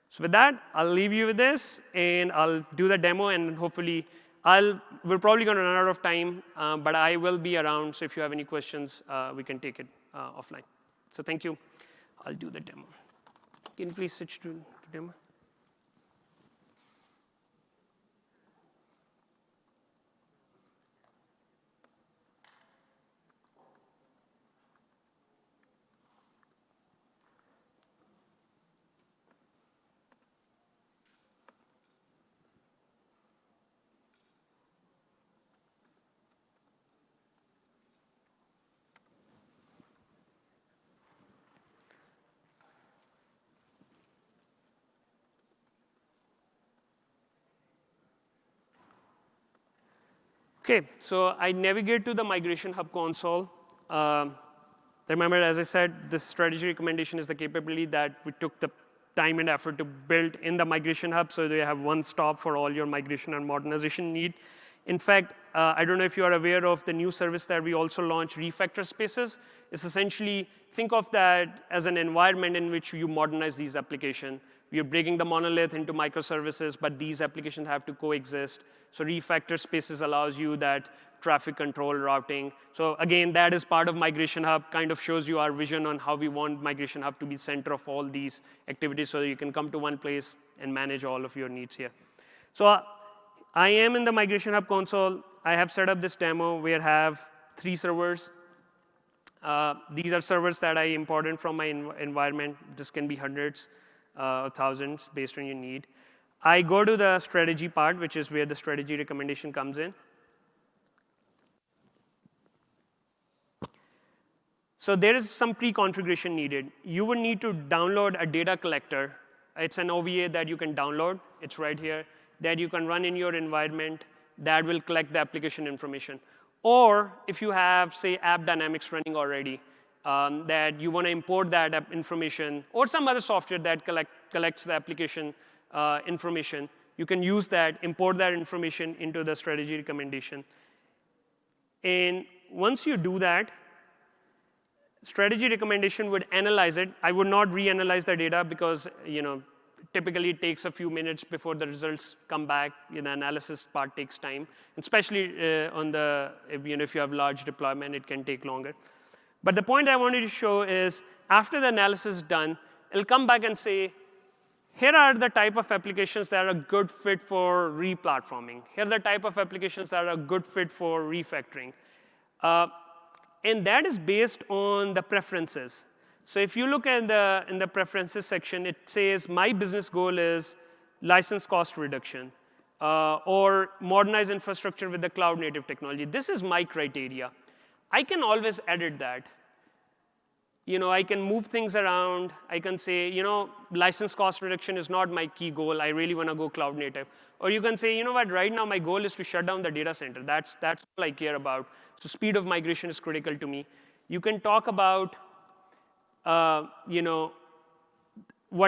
[SPEAKER 1] So with that, I'll leave you with this, and I'll do the demo, and hopefully, we're probably going to run out of time, but I will be around. So if you have any questions, we can take it offline. So thank you. I'll do the demo. Can you please switch to demo? OK, so I navigate to the Migration Hub console. Remember, as I said, this strategy recommendation is the capability that we took the time and effort to build in the Migration Hub, so they have one stop for all your migration and modernization need. In fact, I don't know if you are aware of the new service that we also launched, Refactor Spaces. It's essentially, think of that as an environment in which you modernize these applications. We are breaking the monolith into microservices, but these applications have to coexist. So Refactor Spaces allows you that traffic control routing. So again, that is part of Migration Hub, kind of shows you our vision on how we want Migration Hub to be center of all these activities so that you can come to one place and manage all of your needs here. So I am in the Migration Hub console. I have set up this demo where I have 3 servers. These are servers that I imported from my environment. This can be hundreds or thousands based on your need. I go to the strategy part, which is where the strategy recommendation comes in. So there is some pre-configuration needed. You would need to download a data collector. It's an OVA that you can download. It's right here, that you can run in your environment that will collect the application information. Or if you have, say, App Dynamics running already, that you want to import that information, or some other software that collects the application information, you can use that, import that information into the strategy recommendation. And once you do that, strategy recommendation would analyze it. I would not reanalyze the data because typically it takes a few minutes before the results come back. The analysis part takes time, especially on the if you have large deployment, it can take longer. But the point I wanted to show is after the analysis is done, it'll come back and say, here are the type of applications that are a good fit for replatforming. Here are the type of applications that are a good fit for refactoring. And that is based on the preferences. So if you look at in the preferences section, it says my business goal is license cost reduction or modernize infrastructure with the cloud native technology. This is my criteria. I can always edit that. I can move things around. I can say, license cost reduction is not my key goal. I really want to go cloud native. Or you can say, what, right now my goal is to shut down the data center. That's all I care about. So speed of migration is critical to me. You can talk about, what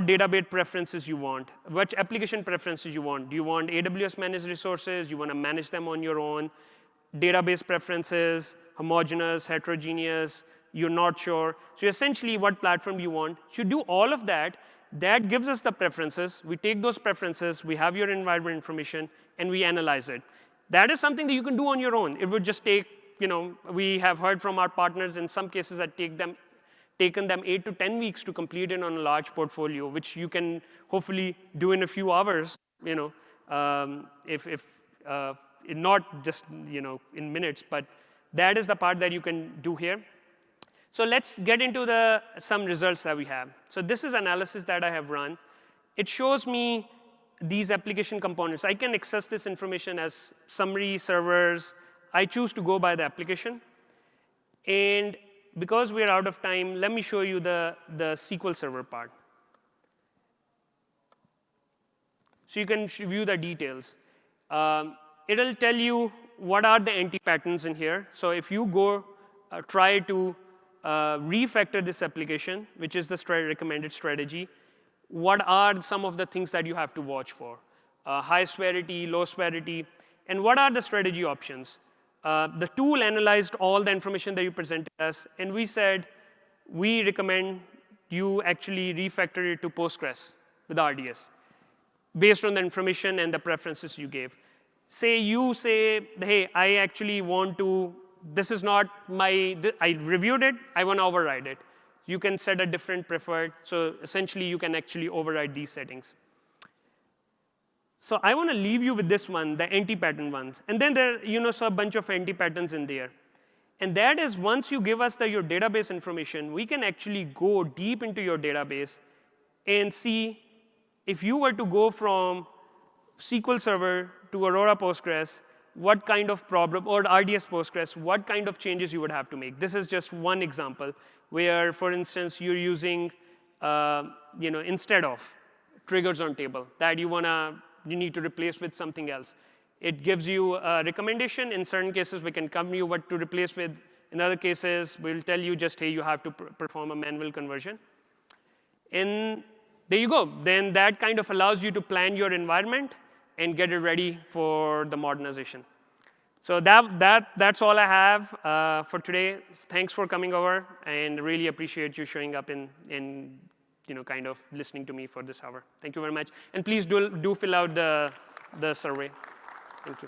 [SPEAKER 1] database preferences you want, what application preferences you want. Do you want AWS managed resources? You want to manage them on your own? Database preferences, homogeneous, heterogeneous, you're not sure. So essentially, what platform you want. So you do all of that. That gives us the preferences. We take those preferences. We have your environment information, and we analyze it. That is something that you can do on your own. It would just take, we have heard from our partners in some cases that taken them 8 to 10 weeks to complete it on a large portfolio, which you can hopefully do in a few hours, if not just in minutes. But that is the part that you can do here. So let's get into some results that we have. So this is analysis that I have run. It shows me these application components. I can access this information as summary servers. I choose to go by the application. And because we're out of time, let me show you the SQL Server part. So you can view the details. It'll tell you what are the anti-patterns in here. So if you go try to refactor this application, which is the recommended strategy, what are some of the things that you have to watch for? High severity, low severity, and what are the strategy options? The tool analyzed all the information that you presented us, and we said, we recommend you actually refactor it to Postgres with RDS based on the information and the preferences you gave. You say, hey, I actually want to, this is not I reviewed it, I want to override it. You can set a different preferred. So essentially, you can actually override these settings. So I want to leave you with this one, the anti-pattern ones. And then there are a bunch of anti-patterns in there. And that is once you give us your database information, we can actually go deep into your database and see if you were to go from SQL Server to Aurora Postgres, what kind of problem, or RDS Postgres, what kind of changes you would have to make. This is just one example where, for instance, you're using, instead of triggers on table, that you need to replace with something else. It gives you a recommendation. In certain cases, we can tell you what to replace with. In other cases, we'll tell you just, hey, you have to perform a manual conversion. And there you go. Then that kind of allows you to plan your environment and get it ready for the modernization. So that's all I have for today. Thanks for coming over, and really appreciate you showing up and kind of listening to me for this hour. Thank you very much. And please do fill out the survey. Thank you.